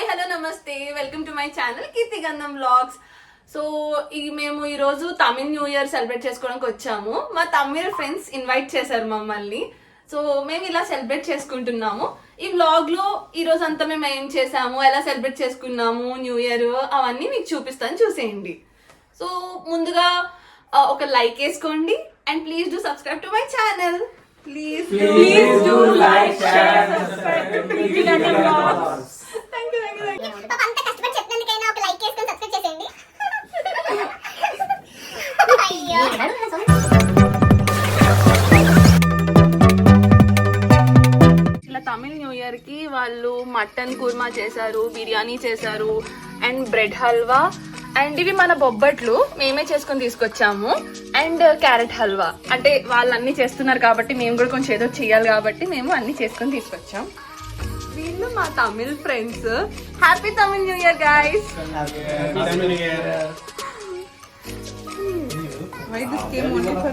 Hi hello నమస్తే, welcome to my channel కీర్తి గంధం vlogs. So మేము ఈరోజు తమిళ్ న్యూ ఇయర్ సెలబ్రేట్ చేసుకోవడానికి వచ్చాము. మా తమిళ ఫ్రెండ్స్ ఇన్వైట్ చేశారు మమ్మల్ని. సో మేము ఇలా సెలబ్రేట్ చేసుకుంటున్నాము. ఈ వ్లాగ్ లో ఈ రోజు అంతా మేము ఏం చేసాము, ఎలా సెలబ్రేట్ చేసుకున్నాము న్యూ ఇయర్, అవన్నీ మీకు చూపిస్తాను, చూసేయండి. సో ముందుగా ఒక లైక్ వేసుకోండి and please do subscribe to my channel. Please do like, share, subscribe to Kirti Gandham Vlogs. Thank you. పాప అంత కష్టపడి చెప్పినందుకైనా ఒక లైక్ చేసుకొని సబ్స్క్రైబ్ చేసేయండి. అయ్యో ఇలా తమిళ్ న్యూ ఇయర్ కి వాళ్ళు మటన్ కుర్మా చేశారు, బిర్యానీ చేశారు అండ్ బ్రెడ్ హల్వా అండ్ ఇవి మన బొబ్బట్లు మేమే చేసుకొని తీసుకొచ్చాము అండ్ క్యారెట్ హల్వా. అంటే వాళ్ళు అన్ని చేస్తున్నారు కాబట్టి మేము కూడా కొంచెం ఏదో చేయాలి కాబట్టి మేము అన్ని చేసుకొని తీసుకొచ్చాం. వీళ్ళు మా Tamil friends. Happy Tamil new year guys.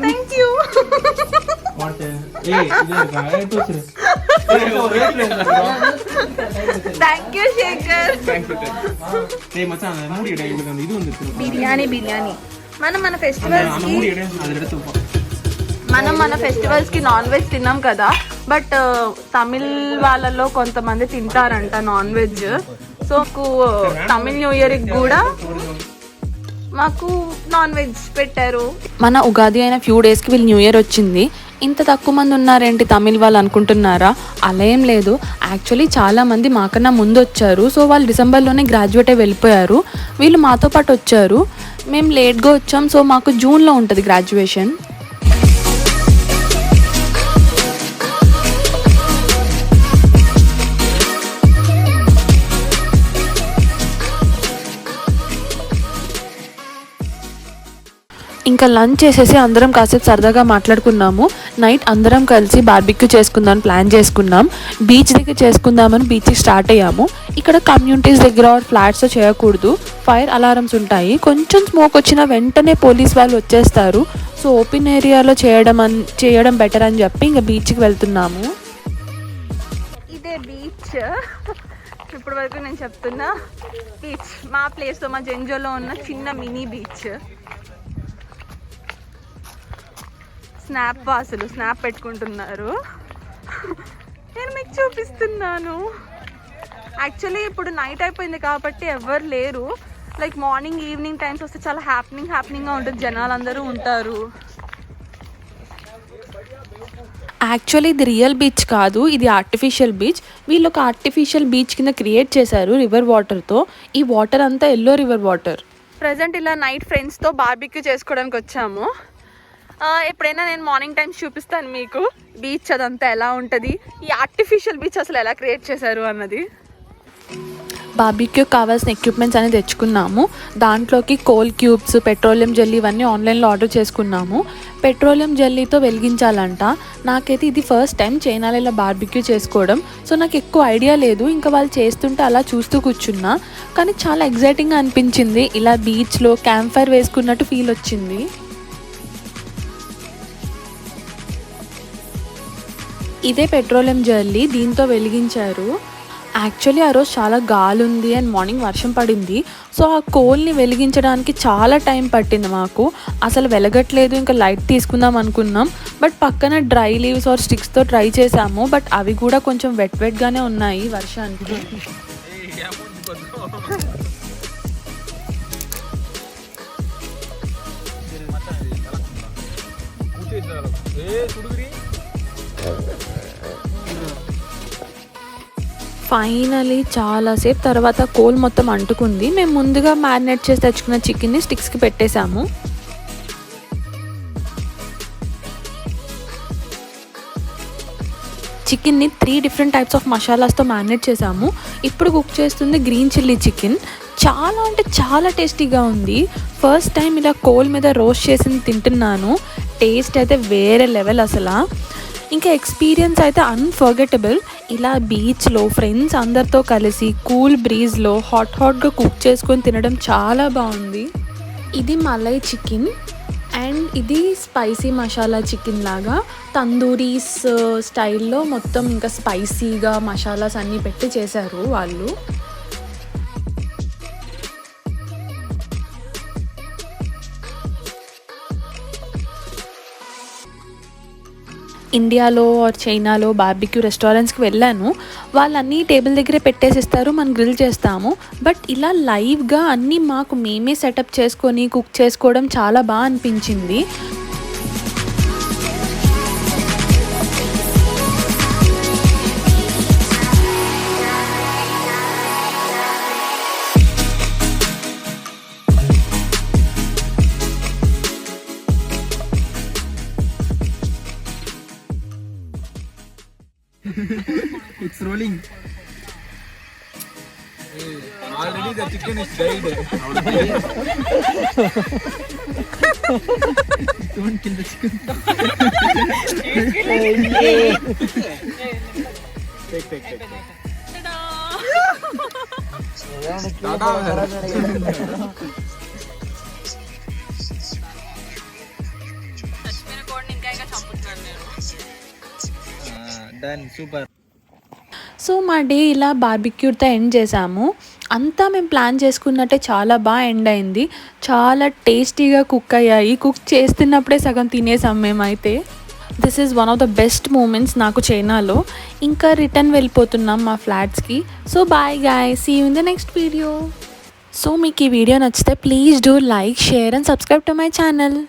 Thank you. Thank you Shekhar. Biryani మన ఫెస్టివల్స్ కి నాన్ వెజ్ తిన్నాం కదా, బట్ తమిళ్ వాళ్ళలో కొంతమంది తింటారంట non veg. So Tamil new year కి కూడా మాకు నాన్ వెజ్ పెట్టారు. మన ఉగాది అయిన ఫ్యూ డేస్కి వీళ్ళు న్యూ ఇయర్ వచ్చింది. ఇంత తక్కువ మంది ఉన్నారేంటి తమిళ్ వాళ్ళు అనుకుంటున్నారా? అలా ఏం లేదు. యాక్చువల్లీ చాలామంది మాకన్నా ముందు వచ్చారు. సో వాళ్ళు డిసెంబర్లోనే గ్రాడ్యుయేట్ అయి వెళ్ళిపోయారు. వీళ్ళు మాతో పాటు వచ్చారు. మేము లేట్గా వచ్చాం. సో మాకు జూన్లో ఉంటుంది గ్రాడ్యుయేషన్. ఇంకా లంచ్ చేసేసి అందరం కాసేపు సరదాగా మాట్లాడుకున్నాము. నైట్ అందరం కలిసి బార్బిక్యూ చేసుకుందామని ప్లాన్ చేసుకున్నాం. బీచ్ దగ్గర చేసుకుందామని బీచ్కి స్టార్ట్ అయ్యాము. ఇక్కడ కమ్యూనిటీస్ దగ్గర ఫ్లాట్స్ చేయకూడదు, ఫైర్ అలారమ్స్ ఉంటాయి. కొంచెం స్మోక్ వచ్చిన వెంటనే పోలీస్ వాళ్ళు వచ్చేస్తారు. సో ఓపెన్ ఏరియాలో చేయడం బెటర్ అని చెప్పి ఇంకా బీచ్కి వెళ్తున్నాము. ఇదే బీచ్. ఇప్పటి వరకు నేను చెప్తున్నా బీచ్ మా ప్లేస్లో, మా జెంజోలో ఉన్న చిన్న మినీ బీచ్. స్నాప్ వాసులు స్నాప్ పెట్టుకుంటున్నారు. నేను మీకు చూపిస్తున్నాను. యాక్చువల్లీ ఇప్పుడు నైట్ అయిపోయింది కాబట్టి ఎవరు లేరు. లైక్ మార్నింగ్ ఈవినింగ్ టైమ్స్ వస్తే చాలా హ్యాపీనింగ్గా ఉంటుంది, జనాలు అందరూ ఉంటారు. యాక్చువల్లీ ఇది రియల్ బీచ్ కాదు, ఇది ఆర్టిఫిషియల్ బీచ్. వీళ్ళు ఒక ఆర్టిఫిషియల్ బీచ్ కింద క్రియేట్ చేశారు రివర్ వాటర్తో. ఈ వాటర్ అంతా ఎల్లో రివర్ వాటర్. ప్రజెంట్ ఇలా నైట్ ఫ్రెండ్స్తో బార్బిక్యూ చేసుకోవడానికి వచ్చాము. ఎప్పుడైనా నేను మార్నింగ్ టైమ్స్ చూపిస్తాను మీకు బీచ్ అదంతా ఎలా ఉంటుంది, ఈ ఆర్టిఫిషియల్ బీచ్ అసలు ఎలా క్రియేట్ చేశారు అన్నది. బార్బిక్యూ కావాల్సిన ఎక్విప్మెంట్స్ అనేది తెచ్చుకున్నాము. దాంట్లోకి కోల్ క్యూబ్స్, పెట్రోలియం జెల్లీ ఇవన్నీ ఆన్లైన్లో ఆర్డర్ చేసుకున్నాము. పెట్రోలియం జెల్లీతో వెలిగించాలంట. నాకైతే ఇది ఫస్ట్ టైం చైనాలో ఇలా బార్బిక్యూ చేసుకోవడం. సో నాకు ఎక్కువ ఐడియా లేదు. ఇంకా వాళ్ళు చేస్తుంటే అలా చూస్తూ కూర్చున్నా. కానీ చాలా ఎగ్జైటింగ్గా అనిపించింది. ఇలా బీచ్లో క్యాంప్ ఫైర్ వేసుకున్నట్టు ఫీల్ వచ్చింది. ఇదే పెట్రోలియం జెల్లీ, దీంతో వెలిగించారు. యాక్చువల్లీ ఆ రోజు చాలా గాలి ఉంది అండ్ మార్నింగ్ వర్షం పడింది. సో ఆ కోల్ని వెలిగించడానికి చాలా టైం పట్టింది మాకు. అసలు వెలగట్లేదు. ఇంకా లైట్ తీసుకుందాం అనుకున్నాం. బట్ పక్కన డ్రై లీవ్స్ ఆర్ స్టిక్స్తో ట్రై చేసాము. బట్ అవి కూడా కొంచెం వెట్గానే ఉన్నాయి వర్షానికి. ఫైనలీ చాలాసేపు తర్వాత కోల్ మొత్తం అంటుకుంది. మేము ముందుగా మ్యారినేట్ చేసి తెచ్చుకున్న చికెన్ని స్టిక్స్కి పెట్టేశాము. చికెన్ని 3 డిఫరెంట్ టైప్స్ ఆఫ్ మసాలాస్తో మ్యారినేట్ చేసాము. ఇప్పుడు కుక్ చేస్తుంది గ్రీన్ చిల్లీ చికెన్. చాలా అంటే చాలా టేస్టీగా ఉంది. ఫస్ట్ టైం ఇలా కోల్ మీద రోస్ట్ చేసింది తింటున్నాను. టేస్ట్ అయితే వేరే లెవెల్ అసలు. ఇంకా ఎక్స్పీరియన్స్ అయితే అన్ఫర్గెటబుల్. ఇలా బీచ్లో ఫ్రెండ్స్ అందరితో కలిసి కూల్ బ్రీజ్లో హాట్గా కుక్ చేసుకొని తినడం చాలా బాగుంది. ఇది మలై చికెన్ అండ్ ఇది స్పైసీ మసాలా చికెన్ లాగా తందూరీస్ స్టైల్లో మొత్తం ఇంకా స్పైసీగా మసాలాస్ అన్నీ పెట్టి చేశారు వాళ్ళు. ఇండియాలో ఆర్ చైనాలో బార్బిక్యూ రెస్టారెంట్స్కి వెళ్ళాను, వాళ్ళు అన్నీ టేబుల్ దగ్గరే పెట్టేసిస్తారు, మనం గ్రిల్ చేస్తాము. బట్ ఇలా లైవ్గా అన్నీ మాకు మేమే సెటప్ చేసుకొని కుక్ చేసుకోవడం చాలా బాగా అనిపించింది. It's rolling. Already the chicken is died. Don't kill the chicken. Take. Done. Super. So మా డే ఇలా బార్బిక్యూతో ఎండ్ చేసాము. అంతా మేము ప్లాన్ చేసుకున్నట్టే చాలా బాగా ఎండ్ అయింది. చాలా టేస్టీగా కుక్ అయ్యాయి. కుక్ చేస్తున్నప్పుడే సగం తినేసాం మేమైతే. This is one of the best moments నాకు చైనాలో. ఇంకా రిటర్న్ వెళ్ళిపోతున్నాం మా ఫ్లాట్స్కి. So bye guys, see you in the next video. So మీకు ఈ వీడియో నచ్చితే please do like, share and subscribe to my channel.